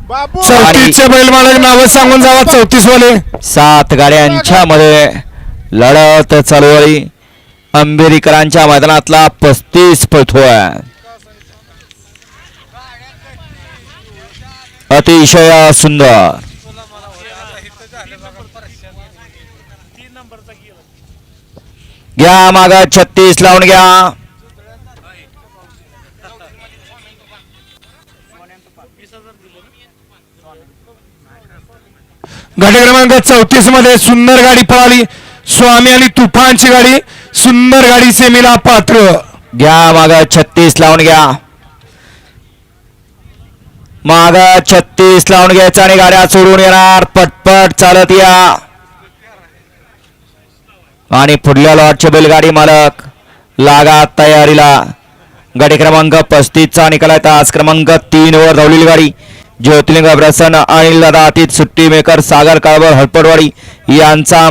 34चे बैल मालक नाव सांगून जावा. 34 वाले 7 गाड्यांच्या मध्ये लढत चालू आहे. अंबेरीकरांच्या मैदानातला 35 पळतोय. अतिशय सुंदर. घ्या माग 36 लावून घ्या. गाडी क्रमांक 34 मध्ये सुंदर गाडी पळाली. स्वामी आणि तुफानची गाडी. सुंदर गाडी सेमीला पात्र. घ्या माग 36 लावून घ्या. माग 36 लावून घ्यायचा आणि गाड्या सोडून येणार. पटपट चालत या आणि पुढल्या लॉटचे बैलगाडी मालक लागा तयारीला. गाडी क्रमांक 35 चा निकाल तास क्रमांक 3 वर धावलेली गाडी ज्योतिर्लिंग प्रसन्न अनिल दादा अतीत सुट्टी मेकर सागर काळभोर हडपडवाडी यांचा